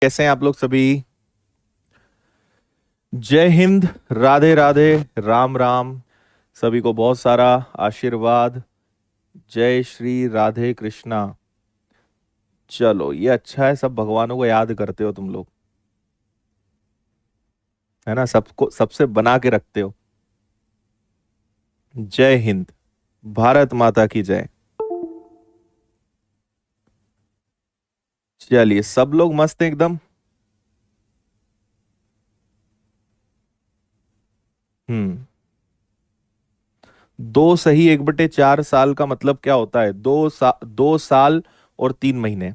कैसे हैं आप लोग सभी। जय हिंद, राधे राधे, राम राम। सभी को बहुत सारा आशीर्वाद। जय श्री राधे कृष्णा। चलो ये अच्छा है, सब भगवानों को याद करते हो तुम लोग, है ना। सबको सबसे बना के रखते हो। जय हिंद, भारत माता की जय। चलिए सब लोग मस्त हैं एकदम। हम्म। 2 सही 1/4 साल का मतलब क्या होता है? 2 साल और 3 महीने।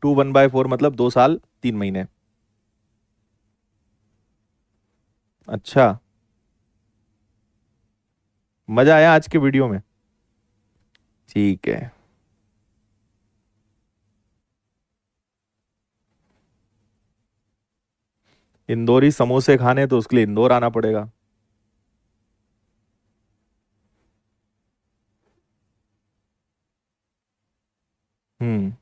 2 1/4 मतलब 2 साल 3 महीने। अच्छा, मजा आया आज के वीडियो में? ठीक है। इंदौरी समोसे खाने तो उसके लिए इंदौर आना पड़ेगा। हम्म।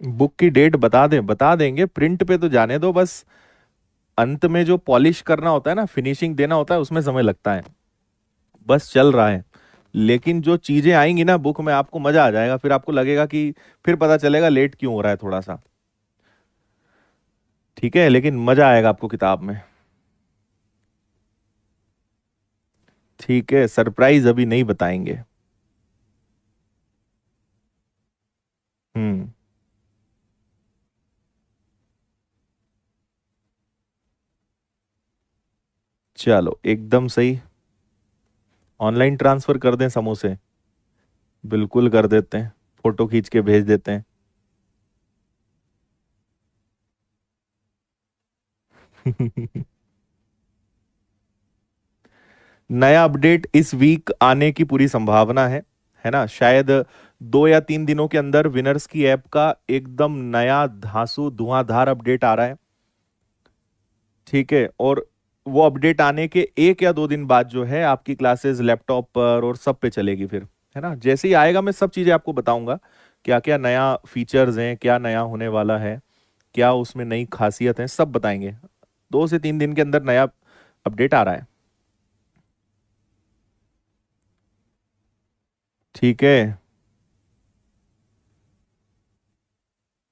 बुक की डेट बता देंगे, प्रिंट पे तो जाने दो बस। अंत में जो पॉलिश करना होता है ना, फिनिशिंग देना होता है, उसमें समय लगता है। बस चल रहा है। लेकिन जो चीजें आएंगी ना बुक में, आपको मजा आ जाएगा। फिर आपको लगेगा कि फिर पता चलेगा लेट क्यों हो रहा है थोड़ा सा। ठीक है, लेकिन मजा आएगा आपको किताब में। ठीक है, सरप्राइज अभी नहीं बताएंगे। हम्म। चलो एकदम सही। ऑनलाइन ट्रांसफर कर दें समोसे? बिल्कुल कर देते हैं, फोटो खींच के भेज देते हैं। नया अपडेट इस वीक आने की पूरी संभावना है ना। शायद 2 या 3 दिनों के अंदर विनर्स की ऐप का एकदम नया धांसू धुआंधार अपडेट आ रहा है। ठीक है, और वो अपडेट आने के 1 या 2 दिन बाद जो है आपकी क्लासेस लैपटॉप पर और सब पे चलेगी फिर, है ना। जैसे ही आएगा मैं सब चीजें आपको बताऊंगा, क्या क्या नया फीचर्स हैं, क्या नया होने वाला है, क्या उसमें नई खासियत है, सब बताएंगे। 2 से 3 दिन के अंदर नया अपडेट आ रहा है। ठीक है।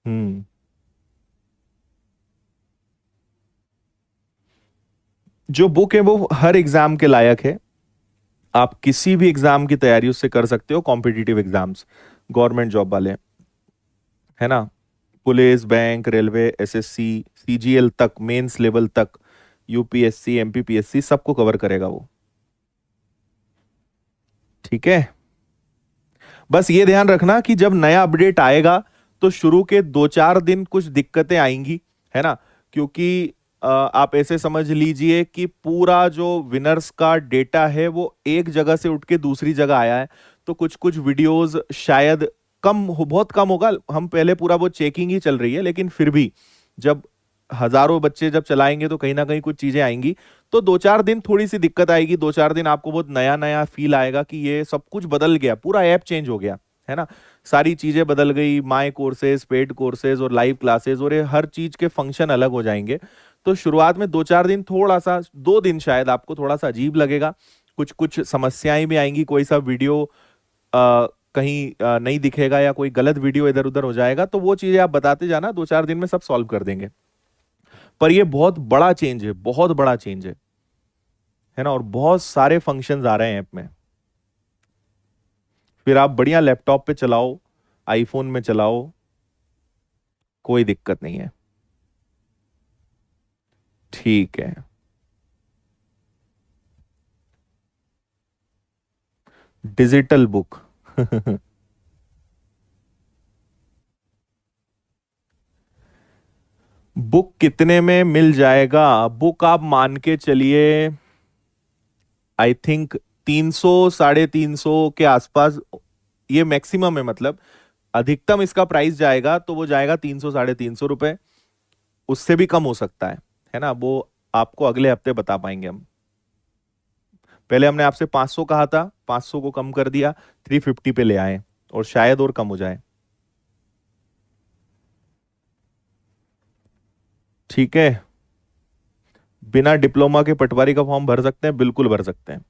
हम्म। जो बुक है वो हर एग्जाम के लायक है। आप किसी भी एग्जाम की तैयारी उससे कर सकते हो, कॉम्पिटिटिव एग्जाम्स, गवर्नमेंट जॉब वाले, है ना। Police, bank, railway, SSC, CGL तक, मेंस लेवल तक, यूपीएससी, एमपीपीएससी सबको कवर करेगा वो। ठीक है। बस ये ध्यान रखना कि जब नया अपडेट आएगा तो शुरू के 2 4 दिन कुछ दिक्कतें आएंगी, है ना। क्योंकि आप ऐसे समझ लीजिए कि पूरा जो विनर्स का डेटा है वो एक जगह से उठ के दूसरी जगह आया है। तो कुछ कुछ वीडियोस शायद बहुत कम होगा। हम पहले पूरा वो चेकिंग ही चल रही है, लेकिन फिर भी जब हजारों बच्चे जब चलाएंगे तो कहीं ना कहीं कुछ चीजें आएंगी। तो 2 4 दिन थोड़ी सी दिक्कत आएगी, 2 4 दिन आपको बहुत नया नया फील आएगा कि ये सब कुछ बदल गया, पूरा ऐप चेंज हो गया, है ना। सारी चीजें बदल गई, माई कोर्सेज, पेड कोर्सेज और लाइव क्लासेस, और ये हर चीज के फंक्शन अलग हो जाएंगे। तो शुरुआत में 2 4 दिन थोड़ा सा, 2 दिन शायद आपको थोड़ा सा अजीब लगेगा। कुछ कुछ समस्याएं भी आएंगी, कोई सा वीडियो कहीं नहीं दिखेगा या कोई गलत वीडियो इधर उधर हो जाएगा, तो वो चीजें आप बताते जाना, 2 4 दिन में सब सॉल्व कर देंगे। पर ये बहुत बड़ा चेंज है, बहुत बड़ा चेंज है ना। और बहुत सारे फंक्शंस आ रहे हैं ऐप में। फिर आप बढ़िया लैपटॉप पे चलाओ, आईफोन में चलाओ, कोई दिक्कत नहीं है। ठीक है। Digital book. बुक कितने में मिल जाएगा? बुक आप मान के चलिए, आई थिंक 300 350 के आसपास। ये मैक्सिमम है, मतलब अधिकतम इसका प्राइस जाएगा तो वो जाएगा 300 350 रुपए। उससे भी कम हो सकता है ना। वो आपको अगले हफ्ते बता पाएंगे हम। पहले हमने आपसे 500 कहा था, 500 को कम कर दिया, 350 पे ले आए और शायद और कम हो जाए। ठीक है, बिना डिप्लोमा के पटवारी का फॉर्म भर सकते हैं, बिल्कुल भर सकते हैं।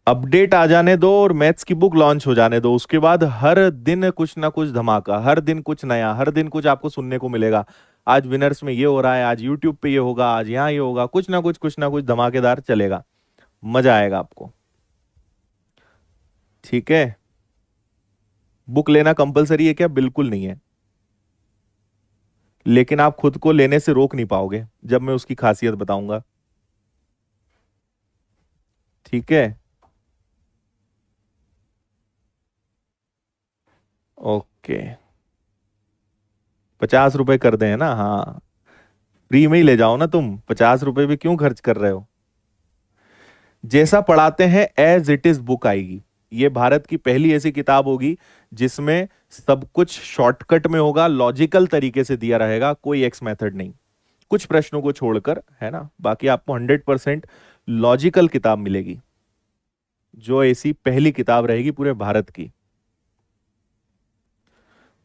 अपडेट आ जाने दो और मैथ्स की बुक लॉन्च हो जाने दो, उसके बाद हर दिन कुछ ना कुछ धमाका, हर दिन कुछ नया, हर दिन कुछ आपको सुनने को मिलेगा। आज विनर्स में ये हो रहा है, आज यूट्यूब पे ये होगा, आज यहाँ ये होगा, कुछ ना कुछ धमाकेदार चलेगा, मजा आएगा आपको। ठीक है, बुक लेना कंपलसरी है क्या? बिल्कुल नहीं है, लेकिन आप खुद को लेने से रोक नहीं पाओगे जब मैं उसकी खासियत बताऊंगा। ठीक है, ओके, 50 रुपए कर दें, है ना? हाँ, फ्री में ही ले जाओ ना तुम, 50 रुपए भी क्यों खर्च कर रहे हो? जैसा पढ़ाते हैं एज इट इज बुक आएगी। ये भारत की पहली ऐसी किताब होगी जिसमें सब कुछ शॉर्टकट में होगा, लॉजिकल तरीके से दिया रहेगा, कोई एक्स मेथड नहीं, कुछ प्रश्नों को छोड़कर, है ना? बाकी आपको 100% लॉजिकल किताब मिलेगी, जो ऐसी पहली किताब रहेगी पूरे भारत की।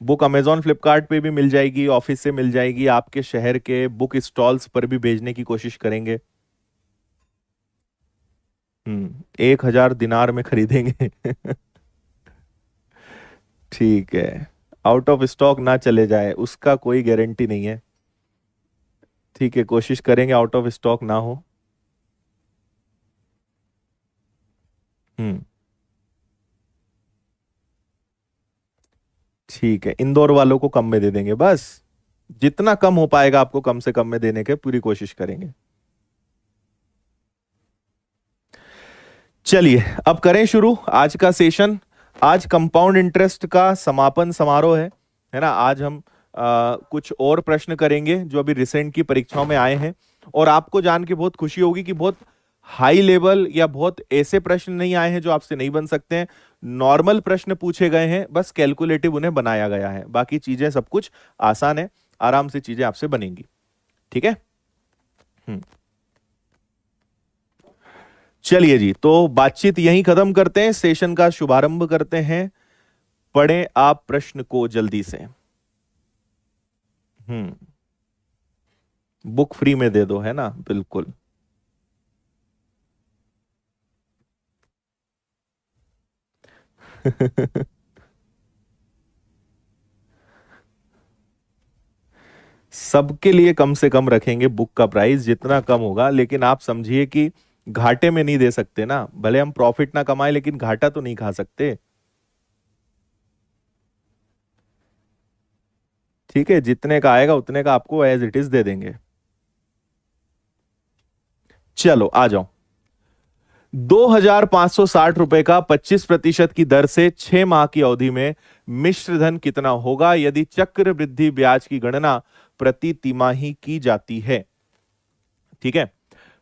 बुक अमेजॉन फ्लिपकार्ट पे भी मिल जाएगी, ऑफिस से मिल जाएगी, आपके शहर के बुक स्टॉल्स पर भी भेजने की कोशिश करेंगे। 1000 दिनार में खरीदेंगे। ठीक है, आउट ऑफ स्टॉक ना चले जाए उसका कोई गारंटी नहीं है। ठीक है, कोशिश करेंगे आउट ऑफ स्टॉक ना हो। हम्म, ठीक है, इंदौर वालों को कम में दे देंगे बस, जितना कम हो पाएगा आपको कम से कम में देने के पूरी कोशिश करेंगे। चलिए अब करें शुरू आज का सेशन। आज कंपाउंड इंटरेस्ट का समापन समारोह है ना? आज हम कुछ और प्रश्न करेंगे जो अभी रिसेंट की परीक्षाओं में आए हैं, और आपको जान के बहुत खुशी होगी कि बहुत हाई लेवल या बहुत ऐसे प्रश्न नहीं आए हैं जो आपसे नहीं बन सकते हैं। नॉर्मल प्रश्न पूछे गए हैं, बस कैलकुलेटिव उन्हें बनाया गया है, बाकी चीजें सब कुछ आसान है, आराम से चीजें आपसे बनेंगी। ठीक है, चलिए जी, तो बातचीत यहीं खत्म करते हैं, सेशन का शुभारंभ करते हैं। पढ़ें आप प्रश्न को जल्दी से। बुक फ्री में दे दो, है ना? बिल्कुल। सबके लिए कम से कम रखेंगे बुक का प्राइस, जितना कम होगा, लेकिन आप समझिए कि घाटे में नहीं दे सकते ना, भले हम प्रॉफिट ना कमाए लेकिन घाटा तो नहीं खा सकते। ठीक है, जितने का आएगा उतने का आपको एज इट इज दे देंगे। चलो आ जाओ। 2560 रुपए का 25% की दर से 6 माह की अवधि में मिश्र धन कितना होगा यदि चक्र वृद्धि ब्याज की गणना प्रति तिमाही की जाती है? ठीक है,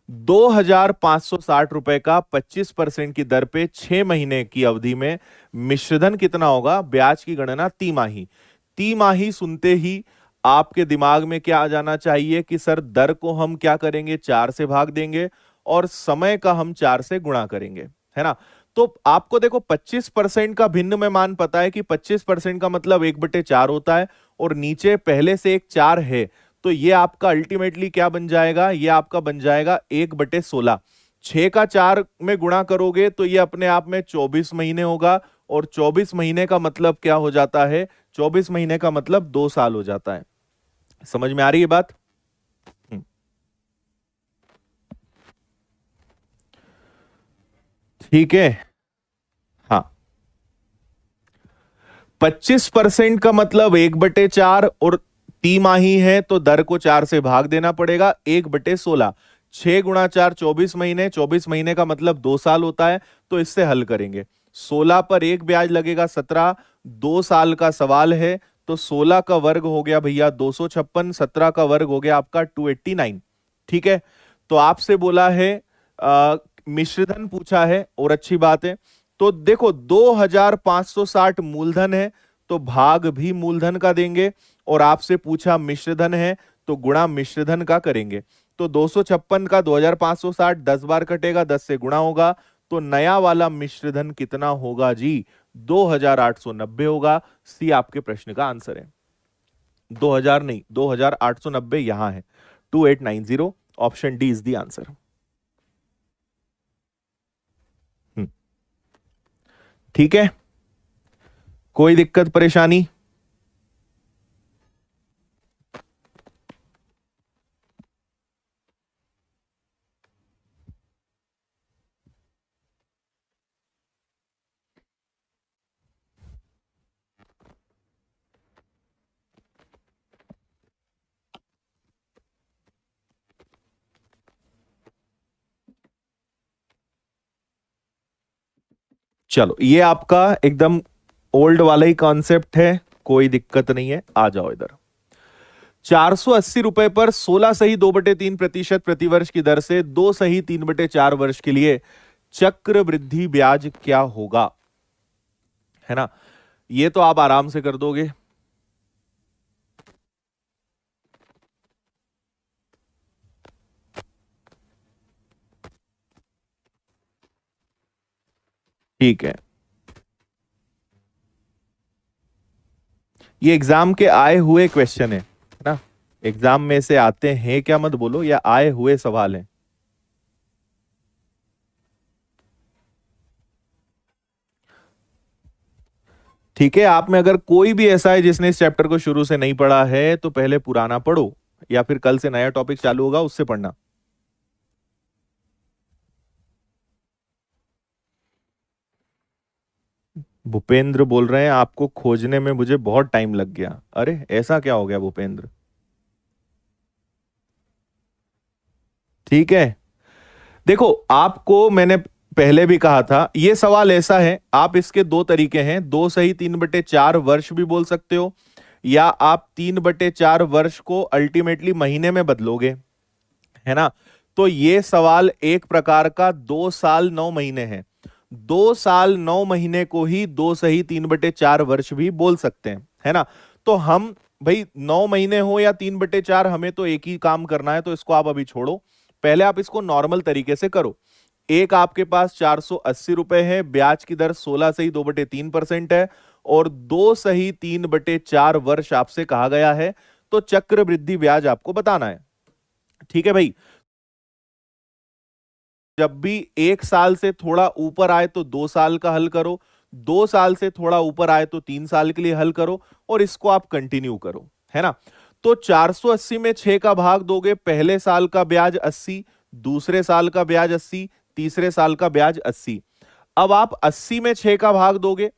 2560 रुपए का 25% की दर पे 6 महीने की अवधि में मिश्रधन कितना होगा, ब्याज की गणना तिमाही। तिमाही सुनते ही आपके दिमाग में क्या आ जाना चाहिए कि सर दर को हम क्या करेंगे, 4 से भाग देंगे और समय का हम 4 से गुणा करेंगे, है ना? तो आपको देखो 25% का भिन्न में मान पता है कि 25% का मतलब 1/4 होता है, और नीचे पहले से एक 4 है, तो ये आपका अल्टीमेटली क्या बन जाएगा, ये आपका बन जाएगा 1/16। 6 का 4 में गुणा करोगे तो ये अपने आप में 24 महीने होगा, और 24 महीने का मतलब क्या हो जाता है, 24 महीने का मतलब 2 साल हो जाता है। समझ में आ रही है बात? ठीक है, हाँ, 25% का मतलब 1/4, और तिमाही है तो दर को 4 से भाग देना पड़ेगा, 1/16। 6 गुणा 4 24 महीने, 24 महीने का मतलब 2 साल होता है, तो इससे हल करेंगे। 16 पर एक ब्याज लगेगा 17, 2 साल का सवाल है, तो 16 का वर्ग हो गया भैया 256, 17 का वर्ग हो गया आपका 289। ठीक है, तो आपसे बोला है मिश्रधन पूछा है, और अच्छी बात है। तो देखो 2560 मूलधन है, तो भाग भी मूलधन का देंगे, और आपसे पूछा मिश्रधन है तो गुणा मिश्रधन का करेंगे। तो 256 का 2560 10 बार कटेगा, 10 से गुणा होगा, तो नया वाला मिश्रधन कितना होगा जी? 2890 होगा। सी आपके प्रश्न का आंसर है। 2000 नहीं, 2890 यहां है, 2890, option D is the answer. ठीक है, कोई दिक्कत परेशानी? चलो, ये आपका एकदम ओल्ड वाला ही कॉन्सेप्ट है, कोई दिक्कत नहीं है, आ जाओ इधर। 480 रुपए पर 16 सही 2/3% प्रतिवर्ष की दर से 2 सही 3/4 वर्ष के लिए चक्र वृद्धि ब्याज क्या होगा? है ना, ये तो आप आराम से कर दोगे। ठीक है, ये एग्जाम के आए हुए क्वेश्चन है ना, एग्जाम में से आते हैं क्या मत बोलो, या आए हुए सवाल हैं। ठीक है, आप में अगर कोई भी ऐसा है जिसने इस चैप्टर को शुरू से नहीं पढ़ा है, तो पहले पुराना पढ़ो, या फिर कल से नया टॉपिक चालू होगा उससे पढ़ना। भूपेंद्र बोल रहे हैं आपको खोजने में मुझे बहुत टाइम लग गया। अरे ऐसा क्या हो गया भूपेंद्र? ठीक है, देखो आपको मैंने पहले भी कहा था, ये सवाल ऐसा है, आप इसके दो तरीके हैं, 2 सही 3/4 वर्ष भी बोल सकते हो, या आप 3/4 वर्ष को अल्टीमेटली महीने में बदलोगे, है ना। तो ये सवाल एक प्रकार का 2 साल 9 महीने है, 2 साल 9 महीने को ही 2 सही 3/4 वर्ष भी बोल सकते हैं, है ना। तो हम भाई 9 महीने हो या 3/4, हमें तो एक ही काम करना है, तो इसको आप अभी छोड़ो, पहले आप इसको नॉर्मल तरीके से करो। एक आपके पास 480 रुपए है, ब्याज की दर 16 सही 2/3% है, और 2 सही 3/4 वर्ष आपसे कहा गया है, तो चक्रवृद्धि ब्याज आपको बताना है। ठीक है भाई, जब भी 1 साल से थोड़ा ऊपर आए तो 2 साल का हल करो, 2 साल से थोड़ा ऊपर आए तो 3 साल के लिए हल करो, और इसको आप कंटिन्यू करो, है ना। तो 480 में 6 का भाग दोगे, पहले साल का ब्याज 80, दूसरे साल का ब्याज 80, तीसरे साल का ब्याज 80। अब आप 80 में 6 का भाग दोगे,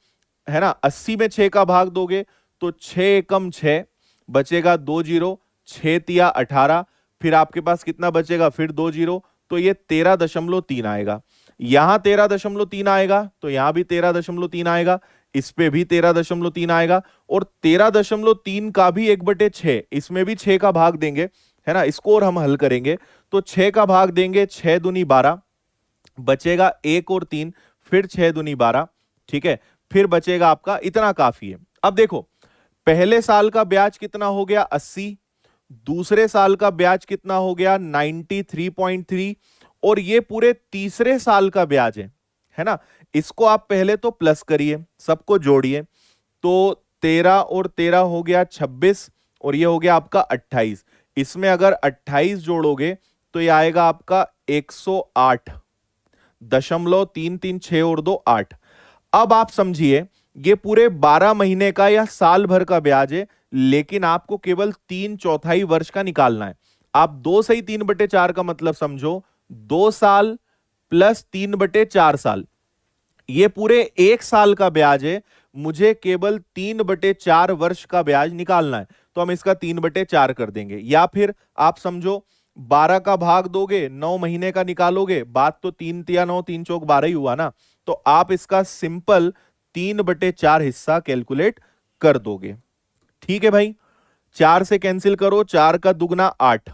है ना, 80 में 6 का भाग दोगे तो 6 एकम 6, बचेगा 2 जीरो, 6 तिया 18, फिर आपके पास कितना बचेगा, फिर 2 जीरो, तो ये 13.3 आएगा। यहां 13.3 आएगा, तो यहां भी 13.3 आएगा, इस पे भी 13.3 आएगा, और 13.3 का भी 1/6, इसमें भी 6 का भाग देंगे, है ना, इसको और हम हल करेंगे, तो 6 का भाग देंगे, 6 दूनी 12, बचेगा 1 और 3, फिर 6 दूनी 12, ठीक है, फिर बचेगा आपका इतना, काफी है। अब देखो, पहले साल का ब्याज कितना हो गया 80, दूसरे साल का ब्याज कितना हो गया 93.3, और ये पूरे तीसरे साल का ब्याज है ना। इसको आप पहले तो प्लस करिए, सबको जोड़िए, तो 13 और 13 हो गया 26, और ये हो गया आपका 28, इसमें अगर 28 जोड़ोगे तो ये आएगा आपका 108.336 और 2 8। अब आप समझिए, ये पूरे 12 महीने का या साल भर का ब्याज है, लेकिन आपको केवल 3/4 वर्ष का निकालना है। आप 2 सही 3/4 का मतलब समझो, 2 साल प्लस 3/4 साल, ये पूरे 1 साल का ब्याज है, मुझे केवल 3/4 वर्ष का ब्याज निकालना है, तो हम इसका 3/4 कर देंगे। या फिर आप समझो 12 का भाग दोगे, 9 महीने का निकालोगे, बात तो 3 तिया 9, 3 चौक 12 ही हुआ ना, तो आप इसका सिंपल 3/4 हिस्सा कैलकुलेट कर दोगे। ठीक है भाई, 4 से कैंसिल करो, 4 का दुगना 8,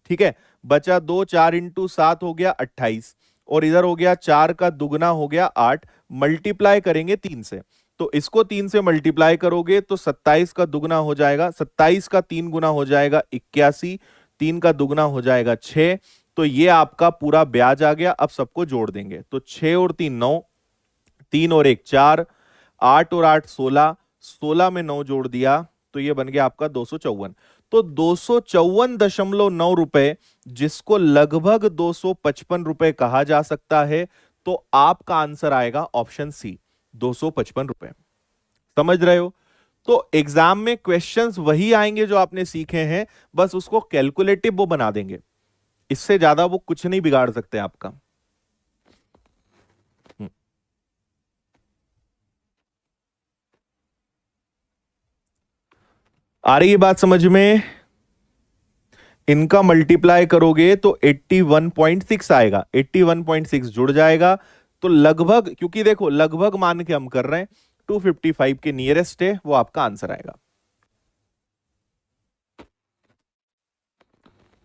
ठीक है, बचा 2, 4 इंटू 7 हो गया 28, और इधर हो गया 4 का दुगना हो गया 8, मल्टीप्लाई करेंगे 3 से, तो इसको 3 से मल्टीप्लाई करोगे तो 27 का दुगना हो जाएगा, 27 का 3 गुना हो जाएगा 81, 3 का दुगना हो जाएगा 6, तो ये आपका पूरा ब्याज आ गया। अब सबको जोड़ देंगे तो 6 और 3 9, 3 और 1 4, 8 और 8 16, 16 में 9 जोड़ दिया तो ये बन गया आपका 254। तो 254.9 रुपए, जिसको लगभग 255 रुपए कहा जा सकता है, तो आपका आंसर आएगा ऑप्शन सी, 255 रुपए। समझ रहे हो? तो एग्जाम में क्वेश्चंस वही आएंगे जो आपने सीखे हैं, बस उसको कैलकुलेटिव वो बना देंगे, इससे ज्यादा वो कुछ नहीं बिगाड़ सकते आपका। आ रही है बात समझ में? इनका मल्टीप्लाई करोगे तो 81.6 आएगा, 81.6 जुड़ जाएगा तो लगभग, क्योंकि देखो लगभग मान के हम कर रहे हैं, 255 के नियरेस्ट है, वो आपका आंसर आएगा।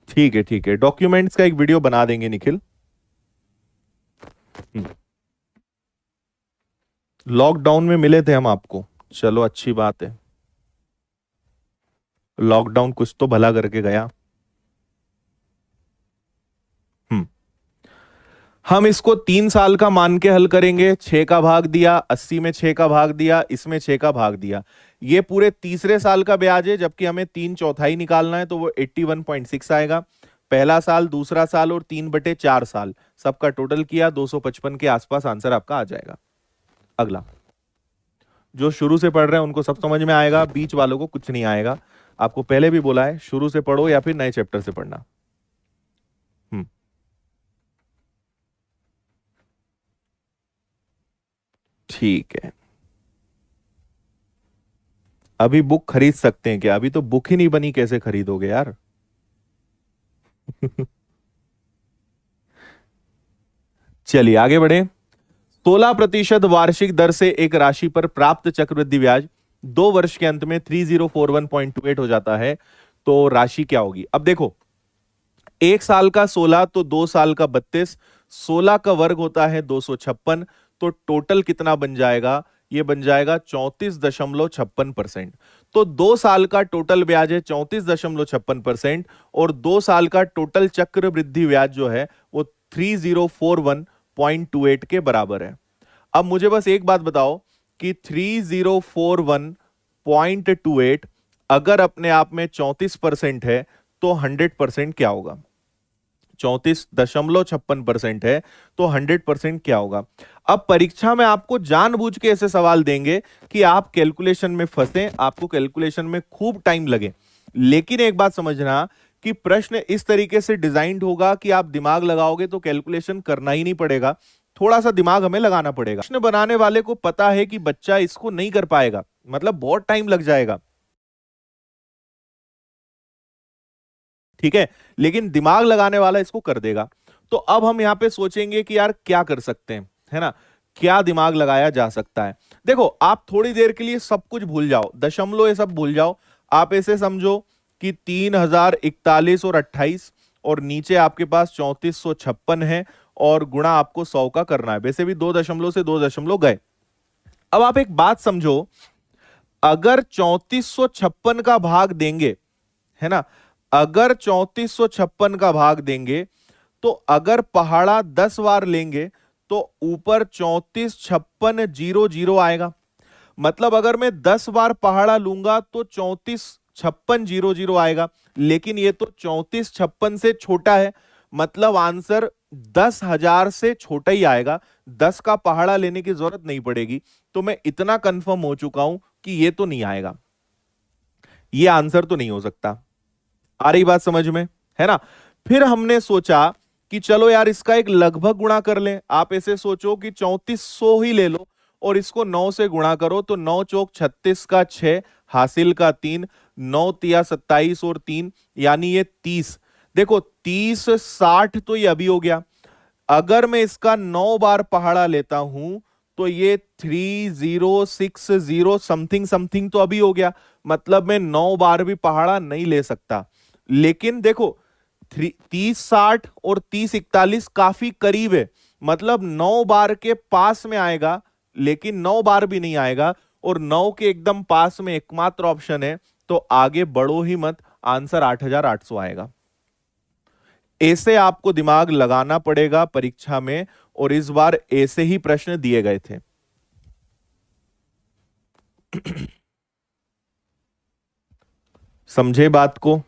ठीक है ठीक है, डॉक्यूमेंट्स का एक वीडियो बना देंगे निखिल। लॉकडाउन में मिले थे हम आपको, चलो अच्छी बात है, लॉकडाउन कुछ तो भला करके गया। हम इसको 3 साल का मान के हल करेंगे। 6 का भाग दिया, 80 में 6 का भाग दिया, इसमें 6 का भाग दिया, ये पूरे तीसरे साल का ब्याज है, जबकि हमें 3/4 निकालना है, तो वो 81.6 आएगा। पहला साल, दूसरा साल और 3/4 साल, सबका टोटल किया 255 के आसपास आंसर आपका आ जाएगा। अगला, जो शुरू से पढ़ रहे हैं उनको सब समझ में आएगा, बीच वालों को कुछ नहीं आएगा। आपको पहले भी बोला है, शुरू से पढ़ो या फिर नए चैप्टर से पढ़ना। ठीक है, अभी बुक खरीद सकते हैं क्या? अभी तो बुक ही नहीं बनी, कैसे खरीदोगे यार? चलिए आगे बढ़े। 16% वार्षिक दर से एक राशि पर प्राप्त चक्रवृद्धि ब्याज 2 वर्ष के अंत में 3041.28 हो जाता है, तो राशि क्या होगी? अब देखो, 1 साल का 16 तो 2 साल का 32, 16 का वर्ग होता है 256, तो टोटल कितना बन जाएगा? ये बन जाएगा 34.56%। तो 2 साल का टोटल ब्याज है 34.56%, और 2 साल का टोटल चक्रवृद्धि ब्याज जो है वो 3041.28 के बराबर है। अब मुझे बस एक बात बताओ कि 3041.28 अगर अपने आप में 34% है तो 100% क्या होगा? 34.56% है तो 100% क्या होगा? अब परीक्षा में आपको जानबूझ के ऐसे सवाल देंगे कि आप कैलकुलेशन में फंसे, आपको कैलकुलेशन में खूब टाइम लगे। लेकिन एक बात समझना कि प्रश्न इस तरीके से डिजाइंड होगा कि आप दिमाग लगाओगे तो कैलकुलेशन करना ही नहीं पड़ेगा, थोड़ा सा दिमाग हमें लगाना पड़ेगा। प्रश्न बनाने वाले को पता है कि बच्चा इसको नहीं कर पाएगा, मतलब बहुत टाइम लग जाएगा, ठीक है, लेकिन दिमाग लगाने वाला इसको कर देगा। तो अब हम यहां पे सोचेंगे कि यार क्या कर सकते हैं, है ना, क्या दिमाग लगाया जा सकता है। देखो, आप थोड़ी देर के लिए सब कुछ भूल जाओ, दशमलव ये सब भूल जाओ, आप ऐसे समझो कि 3041 और 28, और नीचे आपके पास 3456 है, और गुणा आपको 100 का करना है। वैसे भी 2 दशमलव से 2 दशमलव गए। अब आप एक बात समझो, अगर 3456 का भाग देंगे, है ना, अगर 3456 का भाग देंगे, तो अगर पहाड़ा 10 बार लेंगे तो ऊपर 345600 आएगा। मतलब अगर मैं 10 बार पहाड़ा लूंगा तो 345600 आएगा, लेकिन ये तो 3456 से छोटा है, मतलब आंसर 10,000 से छोटा ही आएगा। 10 का पहाड़ा लेने की जरूरत नहीं पड़ेगी। तो मैं इतना कंफर्म हो चुका हूं कि ये तो नहीं आएगा, ये आंसर तो नहीं हो सकता। आ रही बात समझ में, है ना? फिर हमने सोचा कि चलो यार इसका एक लगभग गुणा कर लें। आप ऐसे सोचो कि 3400 ही ले लो और इसको 9 से गुणा करो, तो 9 चौक 36 का 6, हासिल का 3, 9 तिया 27 और 3 यानी ये 30। देखो 30 60 तो ये अभी हो गया। अगर मैं इसका 9 बार पहाड़ा लेता हूं तो ये 3060 समथिंग समथिंग तो अभी हो गया। मतलब मैं 9 बार भी पहाड़ा नहीं ले सकता। लेकिन देखो 3060 और 3041 काफी करीब है, मतलब 9 बार के पास में आएगा, लेकिन 9 बार भी नहीं आएगा, और 9 के एकदम पास में एकमात्र ऑप्शन है, तो आगे बढ़ो ही मत, आंसर 8800 आएगा। ऐसे आपको दिमाग लगाना पड़ेगा परीक्षा में, और इस बार ऐसे ही प्रश्न दिए गए थे। समझे बात को?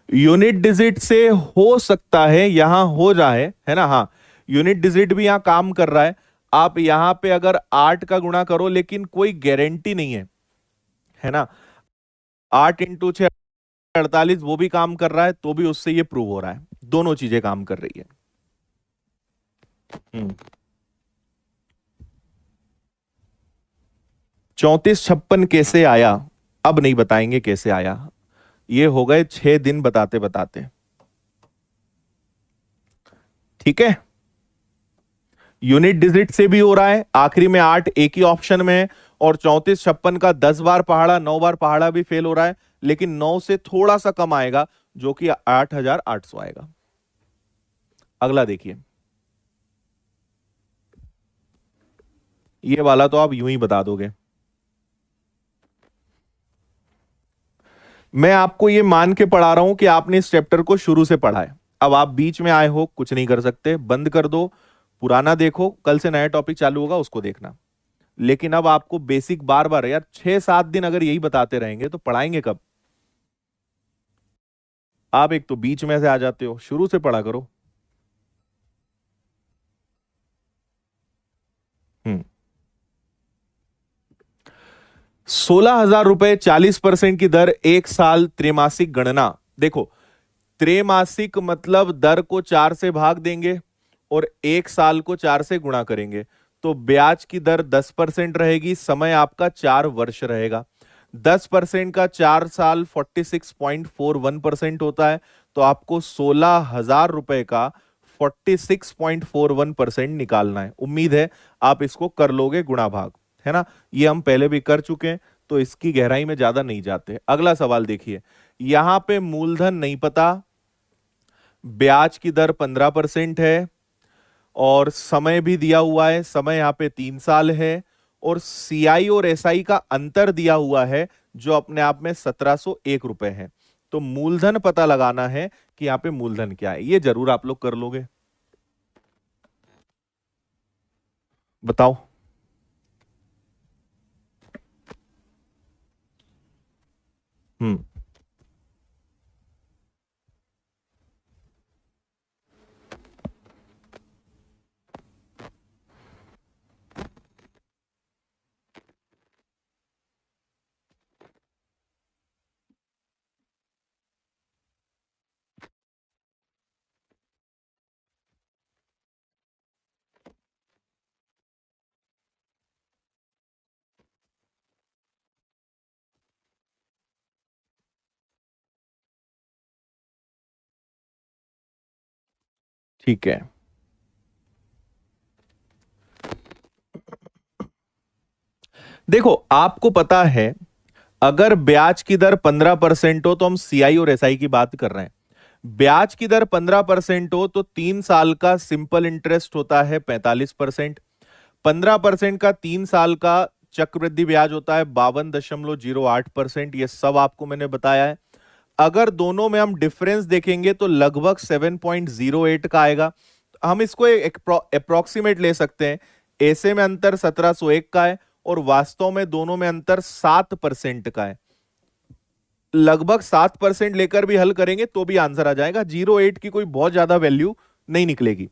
यूनिट डिजिट से हो सकता है यहां हो जाए, है ना? हाँ, यूनिट डिजिट भी यहां काम कर रहा है। आप यहां पे अगर 8 का गुणा करो, लेकिन कोई गारंटी नहीं है ना? 8 × 6 = 48, वो भी काम कर रहा है, तो भी उससे ये प्रूव हो रहा है, दोनों चीजें काम कर रही है। 3456 कैसे आया? अब नहीं बताएंगे कैसे आया, ये हो गए 6 दिन बताते बताते। ठीक है, यूनिट डिजिट से भी हो रहा है, आखिरी में 8 एक ही ऑप्शन में है, और 3456 का 10 बार पहाड़ा, 9 बार पहाड़ा भी फेल हो रहा है, लेकिन 9 से थोड़ा सा कम आएगा, जो कि 8800 आएगा। अगला देखिए, ये वाला तो आप यूं ही बता दोगे। मैं आपको ये मान के पढ़ा रहा हूं कि आपने इस चैप्टर को शुरू से पढ़ा है। अब आप बीच में आए हो, कुछ नहीं कर सकते, बंद कर दो, पुराना देखो, कल से नया टॉपिक चालू होगा उसको देखना। लेकिन अब आपको बेसिक बार बार, यार 6-7 दिन अगर यही बताते रहेंगे तो पढ़ाएंगे कब? आप एक तो बीच में से आ जाते हो, शुरू से पढ़ा करो। 16,000 रुपए 40% की दर, एक साल त्रैमासिक गणना। देखो, त्रैमासिक मतलब दर को 4 से भाग देंगे और एक साल को 4 से गुणा करेंगे, तो ब्याज की दर 10% रहेगी, समय आपका 4 वर्ष रहेगा। 10% का 4 साल 46.41% होता है, तो आपको 16,000 रुपए का 46.41% निकालना है। उम्मीद है आप इसको कर लोगे गुणा भाग, है ना? ये हम पहले भी कर चुके हैं, तो इसकी गहराई में ज्यादा नहीं जाते। अगला सवाल देखिए, यहां पे मूलधन नहीं पता, ब्याज की दर 15% है, और समय भी दिया हुआ है, समय यहां पे 3 साल है, और सीआई और एसआई का अंतर दिया हुआ है, जो अपने आप में 1701 रुपए है। तो मूलधन पता लगाना है कि यहां पे मूलधन क्या है, ये जरूर आप लोग कर लोगे। बताओ। हम्म। ठीक है, देखो आपको पता है, अगर ब्याज की दर 15% हो, तो हम सीआई और एसआई की बात कर रहे हैं। ब्याज की दर 15% हो तो 3 साल का सिंपल इंटरेस्ट होता है 45%। 15% का 3 साल का चक्रवृद्धि ब्याज होता है 52.08%। ये सब आपको मैंने बताया है। अगर दोनों में हम डिफरेंस देखेंगे तो लगभग 7.08 का आएगा। हम इसको अप्रोक्सीमेट ले सकते हैं, ऐसे में अंतर 1701 का है, और वास्तव में दोनों में अंतर 7% का है। लगभग 7% लेकर भी हल करेंगे तो भी आंसर आ जाएगा। 08 की कोई बहुत ज्यादा वैल्यू नहीं निकलेगी।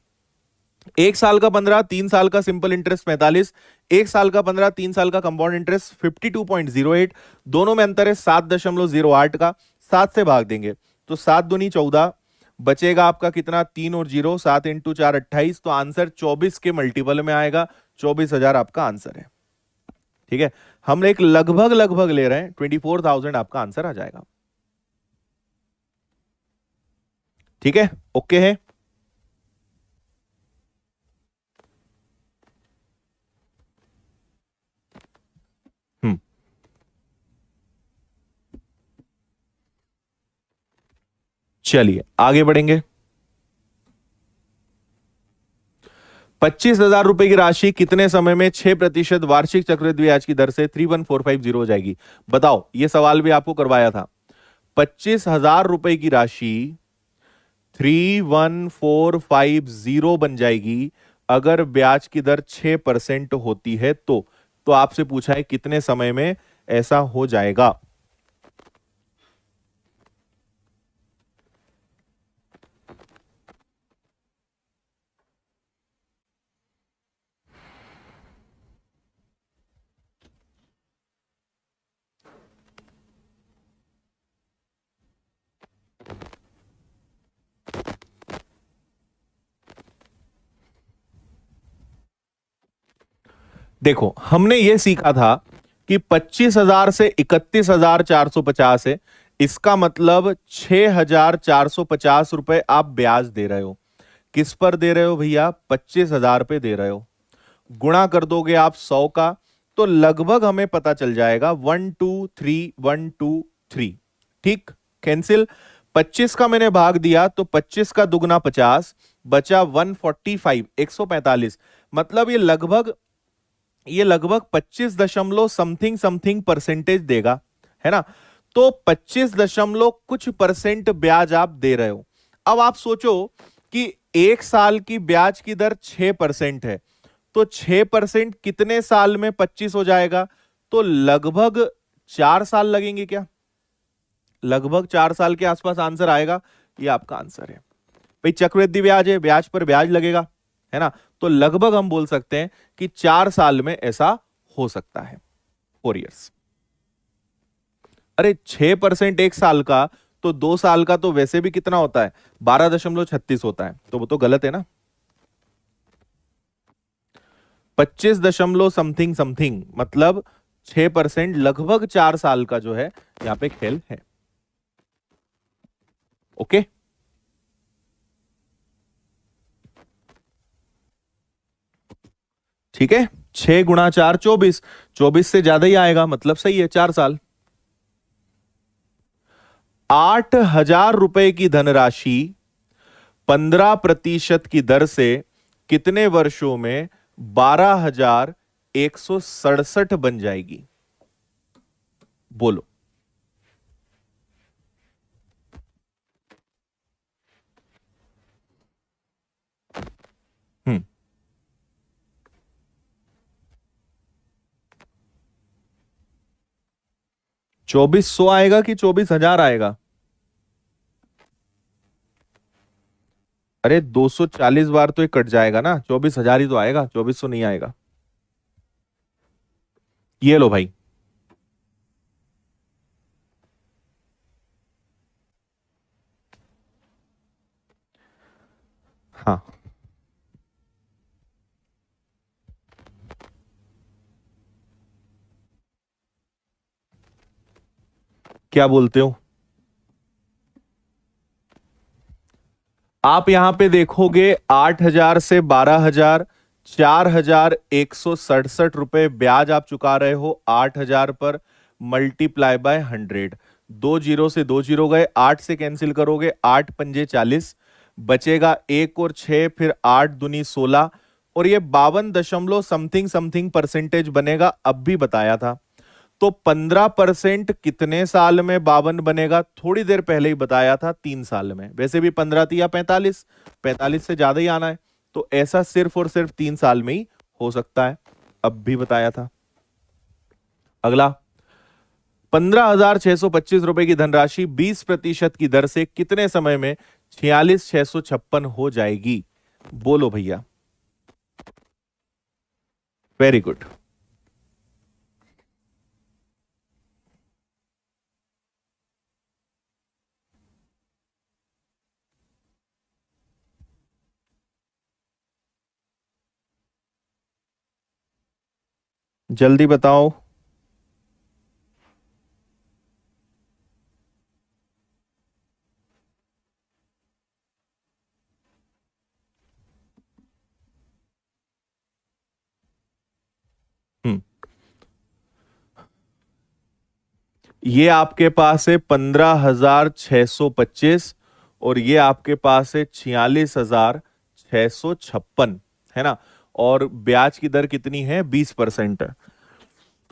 1 साल का 15, 3 साल का सिंपल इंटरेस्ट 45, 1 साल का 15, 3 साल का कंपाउंड इंटरेस्ट 52.08, दोनों में अंतर है 7.08 का। 7 से भाग देंगे तो 7 दूनी 14, बचेगा आपका कितना, 3 और 0, 7 × 4 28, तो आंसर 24 के मल्टीपल में आएगा। 24,000 आपका आंसर है। ठीक है, हम एक लगभग लगभग ले रहे हैं, 24,000 आपका आंसर आ जाएगा। ठीक है, ओके है। हम्म। चलिए आगे बढ़ेंगे। 25,000 रुपए की राशि कितने समय में 6% वार्षिक चक्रवृद्धि ब्याज की दर से 31450 हो जाएगी? बताओ, यह सवाल भी आपको करवाया था। 25,000 रुपए की राशि 31450 बन जाएगी अगर ब्याज की दर 6% होती है तो आपसे पूछा है कितने समय में ऐसा हो जाएगा। देखो, हमने यह सीखा था कि 25,000 से 31,450 है, इसका मतलब 6,450 रुपए आप ब्याज दे रहे हो। किस पर दे रहे हो भैया? 25,000 पे दे रहे हो। गुणा कर दोगे आप 100 का, तो लगभग हमें पता चल जाएगा 123 ठीक। कैंसिल। 25 का मैंने भाग दिया तो 25 का दुगना 50, बचा 145, 145। मतलब ये लगभग 25 दशमलव समथिंग समथिंग परसेंटेज देगा, है ना। तो 25 दशमलव कुछ परसेंट ब्याज आप दे रहे हो। अब आप सोचो कि एक साल की ब्याज की दर 6% है, तो 6% कितने साल में 25 हो जाएगा? तो लगभग 4 साल लगेंगे क्या? लगभग 4 साल के आसपास आंसर आएगा। ये आपका आंसर है भाई। चक्रवृद्धि ब्याज है, ब्याज पर ब्याज लगेगा, है ना। तो लगभग हम बोल सकते हैं कि 4 साल में ऐसा हो सकता है, 4 ईयर्स। अरे 6% एक साल का, तो 2 साल का तो वैसे भी कितना होता है? 12.36 होता है, तो वो तो गलत है ना। 25 दशमलव समथिंग समथिंग मतलब 6%, लगभग 4 साल का जो है यहां पे खेल है। ओके। ठीक है। 6 गुणा 4 24, 24 से ज्यादा ही आएगा, मतलब सही है 4 साल। 8,000 रुपए की धनराशि 15% की दर से कितने वर्षों में 12,167 बन जाएगी? बोलो। 2400 आएगा कि 24,000 आएगा? अरे 240 बार तो ये कट जाएगा ना, 24,000 ही तो आएगा, 2400 नहीं आएगा। ये लो भाई। हाँ, क्या बोलते हो? आप यहां पे देखोगे 8,000 से 12,000, 4,167 रुपए ब्याज आप चुका रहे हो 8,000 पर, मल्टीप्लाई बाय 100। 2 जीरो से 2 जीरो गए, 8 से कैंसिल करोगे, 8 पंजे 40, बचेगा 1 और 6, फिर 8 दूनी 16, और ये 52 दशमलव समथिंग समथिंग परसेंटेज बनेगा। अब भी बताया था। तो 15% कितने साल में 52 बनेगा? थोड़ी देर पहले ही बताया था, 3 साल में। वैसे भी 15 थी या 45, 45 से ज्यादा ही आना है, तो ऐसा सिर्फ और सिर्फ 3 साल में ही हो सकता है। अब भी बताया था। अगला, 15,625 रुपए की धनराशि 20% की दर से कितने समय में 46,656 हो जाएगी? बोलो भैया। Very good. जल्दी बताओ। हम्म ये आपके पास है 15,625, और ये आपके पास है 46,656, है ना। और ब्याज की दर कितनी है? 20%।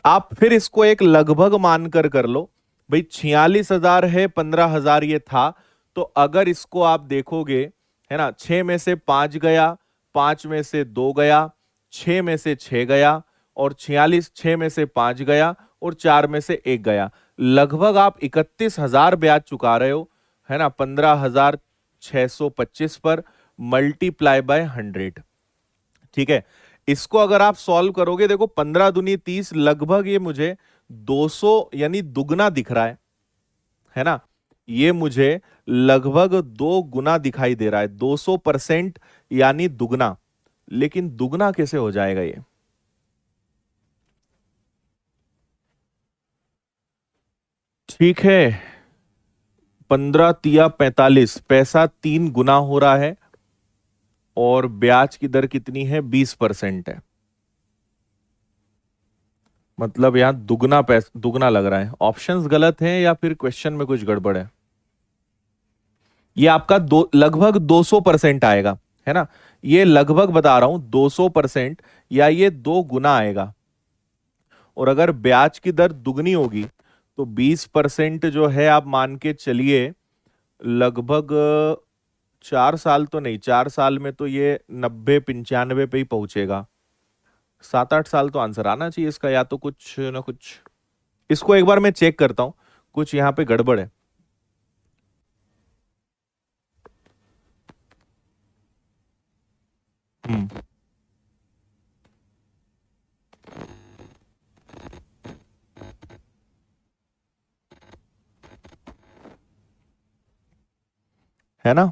आप फिर इसको एक लगभग मानकर कर लो। भाई 46,000 है, 15,000 ये था। तो अगर इसको आप देखोगे, है ना, 6 में से 5 गया, 5 में से 2 गया, 6 में से 6 गया, और 46, 6 में से 5 गया और 4 में से 1 गया। लगभग आप 31,000 ब्याज चुका रहे हो, है ना, 15,625 पर, मल्टीप्लाई बाय 100। ठीक है, इसको अगर आप सॉल्व करोगे, देखो 15 दूनी 30, लगभग ये मुझे 200 यानी दुगना दिख रहा है ना। ये मुझे लगभग 2 गुना दिखाई दे रहा है, 200% यानी दुगना। लेकिन दुगना कैसे हो जाएगा ये? ठीक है, 15 तिया 45, पैसा 3 गुना हो रहा है और ब्याज की दर कितनी है? 20% है। मतलब यहां दुगना पैसा, दुगना लग रहा है। ऑप्शंस गलत हैं या फिर क्वेश्चन में कुछ गड़बड़ है? ये आपका लगभग 200% आएगा, है ना। ये लगभग बता रहा हूं 200%, या ये 2 गुना आएगा। और अगर ब्याज की दर दुगनी होगी तो 20% जो है, आप मान के चलिए लगभग 4 साल तो नहीं, 4 साल में तो ये 90-95 पे ही पहुंचेगा। 7-8 साल तो आंसर आना चाहिए इसका, या तो कुछ ना कुछ। इसको एक बार मैं चेक करता हूं, कुछ यहां पे गड़बड़ है। हम्म। है ना।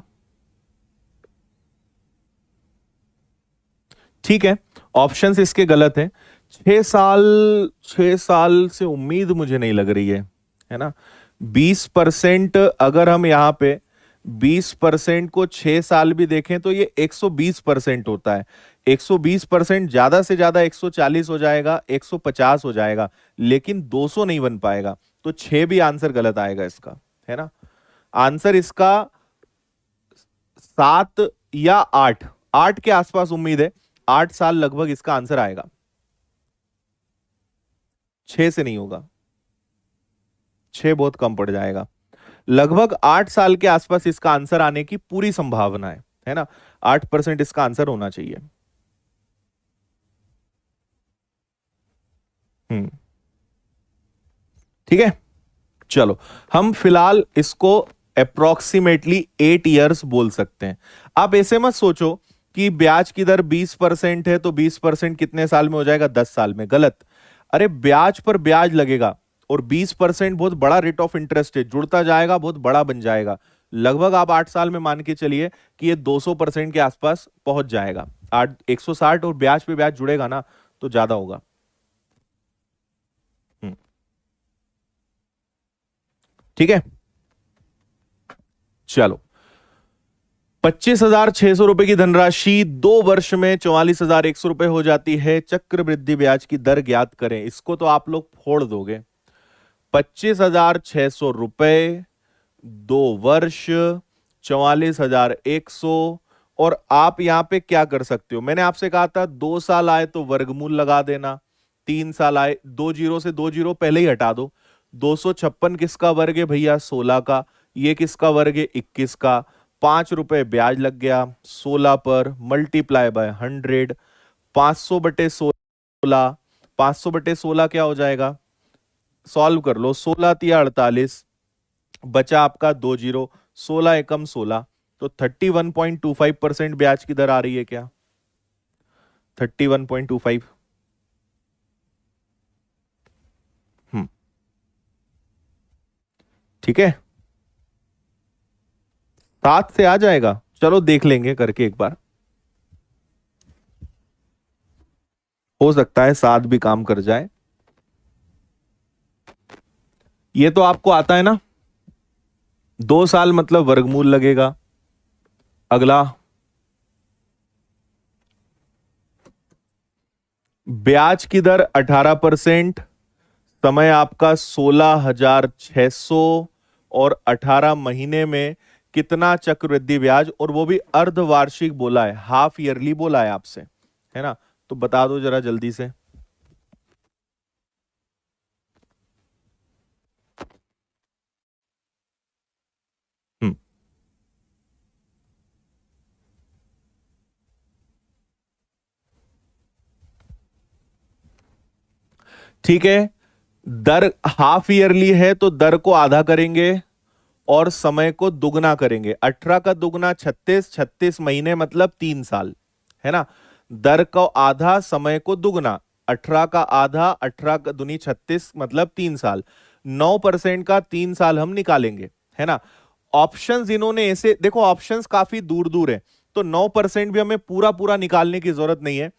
ठीक है, ऑप्शंस इसके गलत हैं। 6 साल, 6 साल से उम्मीद मुझे नहीं लग रही है ना। 20% अगर हम यहां पे 20% को 6 साल भी देखें तो ये 120% होता है। 120% ज्यादा से ज्यादा 140 हो जाएगा, 150 हो जाएगा, लेकिन 200 नहीं बन पाएगा। तो 6 भी आंसर गलत आएगा इसका, है ना। आंसर इसका 7 या 8, 8 के आसपास उम्मीद है। 8 साल लगभग इसका आंसर आएगा, 6 से नहीं होगा। 6 बहुत कम पड़ जाएगा। लगभग 8 साल के आसपास इसका आंसर आने की पूरी संभावना है ना। 8% इसका आंसर होना चाहिए। हम्म। ठीक है, चलो, हम फिलहाल इसको अप्रोक्सीमेटली 8 ईयर्स बोल सकते हैं। आप ऐसे मत सोचो कि ब्याज की दर 20% है तो 20% कितने साल में हो जाएगा? 10 साल में। गलत। अरे ब्याज पर ब्याज लगेगा, और 20% बहुत बड़ा रेट ऑफ इंटरेस्ट है, जुड़ता जाएगा, बहुत बड़ा बन जाएगा। लगभग आप 8 साल में मान के चलिए कि ये 200% के आसपास पहुंच जाएगा। 160, और ब्याज पे ब्याज जुड़ेगा ना, तो ज्यादा होगा। हम्म। ठीक है, चलो। 25,600 रुपए की धनराशि 2 वर्ष में 44,100 रुपए हो जाती है। चक्रवृद्धि ब्याज की दर ज्ञात करें। इसको तो आप लोग फोड़ दोगे। 25,600 रुपए, 2 वर्ष, 44,100। और आप यहां पे क्या कर सकते हो? मैंने आपसे कहा था 2 साल आए तो वर्गमूल लगा देना, 3 साल आए, 2 जीरो से 2 जीरो पहले ही हटा दो। 256 किसका वर्ग है भैया? 16 का। ये किसका वर्ग है? 21 का। 5 रुपए ब्याज लग गया 16 पर, मल्टीप्लाई बाय 100। 500/16, 500/16 क्या हो जाएगा? सॉल्व कर लो। 16 तिया 48, बचा आपका 2 जीरो, 16 एकम 16। तो 31.25% ब्याज की दर आ रही है क्या? 31.25। हम्म। ठीक है, 7 से आ जाएगा। चलो देख लेंगे करके एक बार, हो सकता है 7 भी काम कर जाए। ये तो आपको आता है ना। 2 साल मतलब वर्गमूल लगेगा। अगला, ब्याज की दर 18%, समय आपका 16,600, और 18 महीने में कितना चक्रवृद्धि ब्याज, और वो भी अर्धवार्षिक बोला है, हाफ ईयरली बोला है आपसे, है ना। तो बता दो जरा जल्दी से। ठीक है, दर हाफ ईयरली है तो दर को आधा करेंगे और समय को दुगना करेंगे। 18 का दुगना 36, 36 महीने मतलब 3 साल, है ना। दर को आधा, समय को दुगना, 18 का आधा, 18 का दुनी 36 मतलब 3 साल। 9% का 3 साल हम निकालेंगे, है ना। ऑप्शंस इन्होंने ऐसे देखो, ऑप्शंस काफी दूर दूर है, तो 9% भी हमें पूरा पूरा निकालने की जरूरत नहीं है।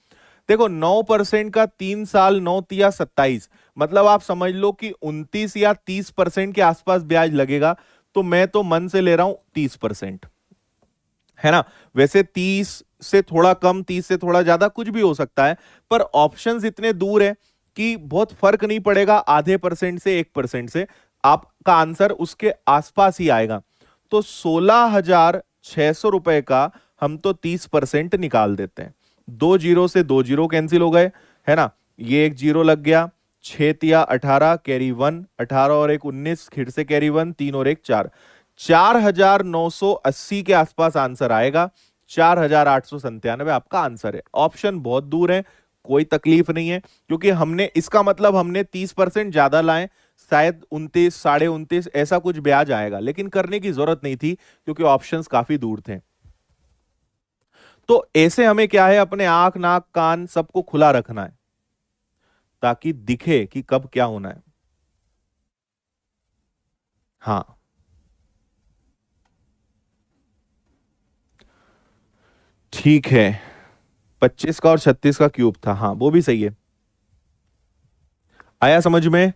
देखो 9% का 3 साल, 9 तिया 27, मतलब आप समझ लो कि 29 या 30% के आसपास ब्याज लगेगा। तो मैं तो मन से ले रहा हूं 30%, है ना। वैसे 30 से थोड़ा कम, 30 से थोड़ा ज्यादा कुछ भी हो सकता है, पर ऑप्शंस इतने दूर है कि बहुत फर्क नहीं पड़ेगा आधे परसेंट से 1% से, आपका आंसर उसके आसपास ही आएगा। तो 16,600 रुपए का हम तो 30% निकाल देते हैं। 2 जीरो से 2 जीरो कैंसिल हो गए, है ना। ये 1 जीरो लग गया, 6 तिया 18 कैरी 1, 18 और 1 19, फिर से कैरी 1, 3 और 1 4, 4,980 के आसपास आंसर आएगा। 4,897 आपका आंसर है। ऑप्शन बहुत दूर है, कोई तकलीफ नहीं है, क्योंकि हमने इसका मतलब हमने 30% ज्यादा लाए, शायद 29, 29.5 ऐसा कुछ ब्याज आएगा, लेकिन करने की जरूरत नहीं थी क्योंकि ऑप्शंस काफी दूर थे। तो ऐसे हमें क्या है, अपने आंख नाक कान सबको खुला रखना है ताकि दिखे कि कब क्या होना है। हाँ, ठीक है। 25 का और 36 का क्यूब था, हाँ वो भी सही है। आया समझ में।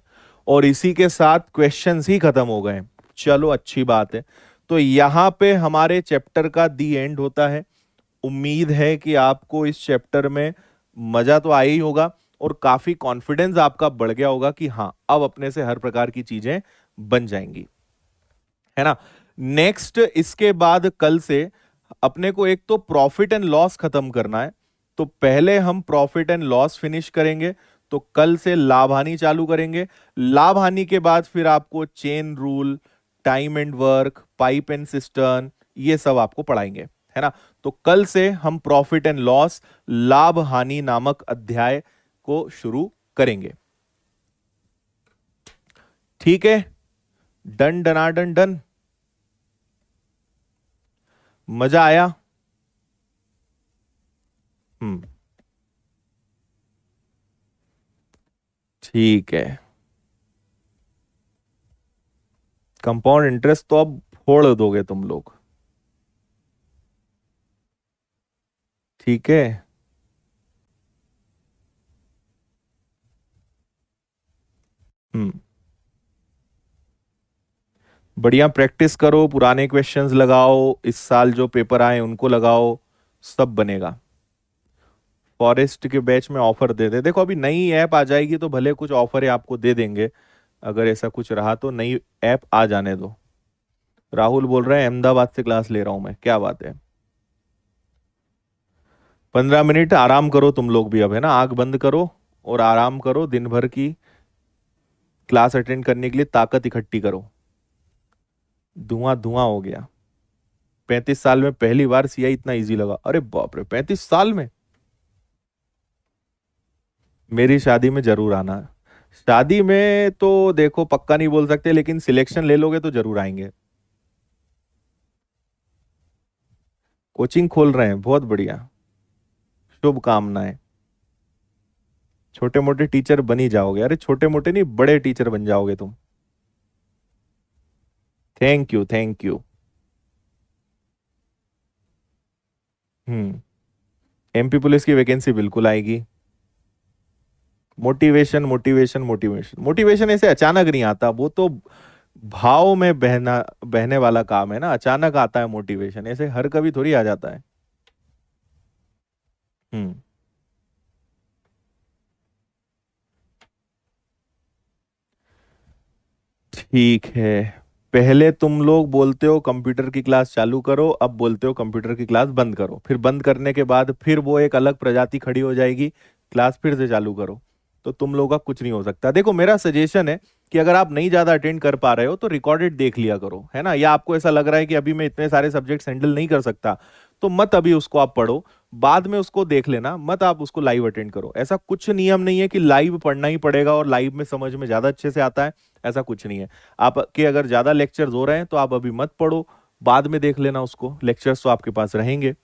और इसी के साथ क्वेश्चंस ही खत्म हो गए। चलो अच्छी बात है। तो यहां पे हमारे चैप्टर का दी एंड होता है। उम्मीद है कि आपको इस चैप्टर में मजा तो आया ही होगा और काफी कॉन्फिडेंस आपका बढ़ गया होगा कि हाँ अब अपने से हर प्रकार की चीजें बन जाएंगी, है ना। नेक्स्ट इसके बाद कल से अपने को एक तो प्रॉफिट एंड लॉस खत्म करना है। तो पहले हम प्रॉफिट एंड लॉस फिनिश करेंगे, तो कल से लाभ हानि चालू करेंगे। लाभ हानि के बाद फिर आपको chain rule, time and work, pipe and cistern, ये सब आपको पढ़ाएंगे, है ना। तो कल से हम प्रॉफिट एंड लॉस, लाभ हानि नामक अध्याय को शुरू करेंगे। ठीक है, डन डनाडन डन। मजा आया। हम्म, ठीक है। कंपाउंड इंटरेस्ट तो अब फोड़ दोगे तुम लोग, ठीक है। हम्म, बढ़िया प्रैक्टिस करो, पुराने क्वेश्चंस लगाओ, इस साल जो पेपर आए उनको लगाओ, सब बनेगा। फॉरेस्ट के बैच में ऑफर दे दे, देखो अभी नई ऐप आ जाएगी तो भले कुछ ऑफर है आपको दे देंगे, अगर ऐसा कुछ रहा तो नई ऐप आ जाने दो। राहुल बोल रहे हैं अहमदाबाद से क्लास ले रहा हूं मैं, क्या बात है। 15 मिनट आराम करो तुम लोग भी अब, है ना। आंख बंद करो और आराम करो, दिन भर की क्लास अटेंड करने के लिए ताकत इकट्ठी करो। धुआं धुआं हो गया। 35 साल में पहली बार सीआई इतना इजी लगा, अरे बाप रे 35 साल में। मेरी शादी में जरूर आना। शादी में तो देखो पक्का नहीं बोल सकते, लेकिन सिलेक्शन ले लोगे तो जरूर आएंगे। कोचिंग खोल रहे हैं, बहुत बढ़िया, शुभकामनाएं। छोटे मोटे टीचर बन ही जाओगे, अरे छोटे मोटे नहीं बड़े टीचर बन जाओगे तुम। Thank you thank you. Hmm, MP police की वैकेंसी बिल्कुल आएगी। मोटिवेशन मोटिवेशन मोटिवेशन मोटिवेशन ऐसे अचानक नहीं आता, वो तो भाव में बहना बहने वाला काम है ना। अचानक आता है मोटिवेशन, ऐसे हर कभी थोड़ी आ जाता है। हम्म, ठीक है। पहले तुम लोग बोलते हो कंप्यूटर की क्लास चालू करो, अब बोलते हो कंप्यूटर की क्लास बंद करो, फिर बंद करने के बाद फिर वो एक अलग प्रजाति खड़ी हो जाएगी, क्लास फिर से चालू करो। तो तुम लोगों का कुछ नहीं हो सकता। देखो मेरा सजेशन है कि अगर आप नहीं ज्यादा अटेंड कर पा रहे हो तो रिकॉर्डेड देख लिया करो, है ना। या आपको ऐसा लग रहा है कि अभी मैं इतने सारे सब्जेक्ट्स हैंडल नहीं कर सकता, तो मत अभी उसको आप पढ़ो। बाद में उसको देख लेना, मत आप उसको लाइव अटेंड करो। ऐसा कुछ नियम नहीं है कि लाइव पढ़ना ही पड़ेगा और लाइव में समझ में ज्यादा अच्छे से आता है, ऐसा कुछ नहीं है। आपके अगर ज्यादा लेक्चर्स हो रहे हैं तो आप अभी मत पढ़ो, बाद में देख लेना उसको, लेक्चर्स तो आपके पास रहेंगे,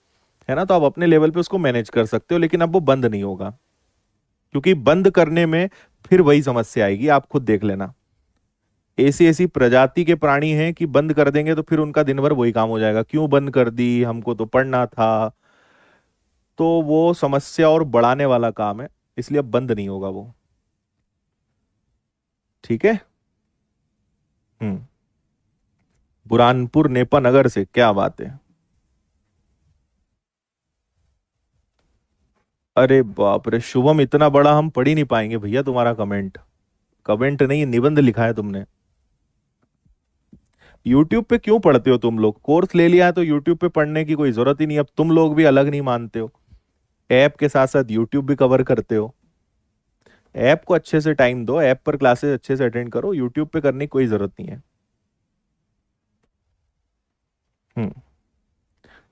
है ना। तो आप अपने लेवल पे उसको मैनेज कर सकते हो, लेकिन अब वो बंद नहीं होगा, क्योंकि बंद करने में फिर वही समस्या आएगी, आप खुद देख लेना। ऐसी ऐसी प्रजाति के प्राणी हैं कि बंद कर देंगे तो फिर उनका दिन भर वही काम हो जाएगा, क्यों बंद कर दी, हमको तो पढ़ना था। तो वो समस्या और बढ़ाने वाला काम है, इसलिए अब बंद नहीं होगा वो। ठीक है। हम्म। बुरहानपुर नेपा नगर से, क्या बात है। अरे बाप रे शुभम, इतना बड़ा हम पढ़ ही नहीं पाएंगे भैया तुम्हारा कमेंट। कमेंट नहीं, निबंध लिखा है तुमने। यूट्यूब पे क्यों पढ़ते हो तुम लोग, कोर्स ले लिया है तो यूट्यूब पे पढ़ने की कोई जरूरत ही नहीं। अब तुम लोग भी अलग नहीं मानते हो, ऐप के साथ साथ यूट्यूब भी कवर करते हो। ऐप को अच्छे से टाइम दो, ऐप पर क्लासेस अच्छे से अटेंड करो, यूट्यूब पे करने की कोई जरूरत नहीं है। हम्म।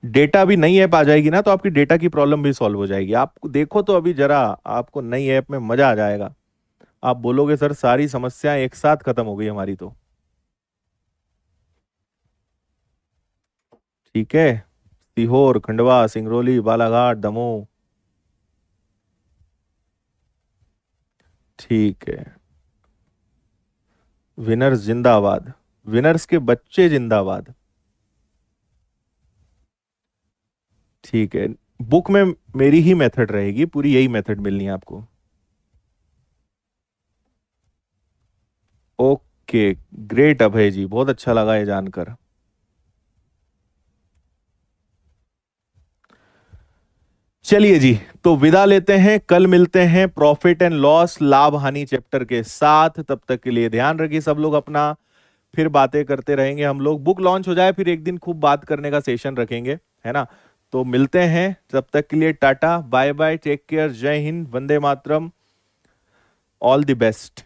डेटा भी नई ऐप आ जाएगी ना, तो आपकी डेटा की प्रॉब्लम भी सॉल्व हो जाएगी। आप देखो तो अभी जरा, आपको नई ऐप में मजा आ जाएगा। आप बोलोगे सर सारी समस्याएं एक साथ खत्म हो गई हमारी तो। ठीक है। सीहोर, खंडवा, सिंगरौली, बालाघाट, दमोह। ठीक है। विनर्स जिंदाबाद, विनर्स के बच्चे जिंदाबाद। ठीक है। बुक में मेरी ही मेथड रहेगी, पूरी यही मेथड मिलनी है आपको। ओके। ग्रेट अभय जी, बहुत अच्छा लगा ये जानकर। चलिए जी, तो विदा लेते हैं, कल मिलते हैं प्रॉफिट एंड लॉस, लाभ हानि चैप्टर के साथ। तब तक के लिए ध्यान रखिए सब लोग अपना, फिर बातें करते रहेंगे हम लोग। बुक लॉन्च हो जाए फिर एक दिन खूब बात करने का सेशन रखेंगे, है ना। तो मिलते हैं, तब तक के लिए tata bye bye, take care, जय हिंद, वंदे मातरम, ऑल द बेस्ट।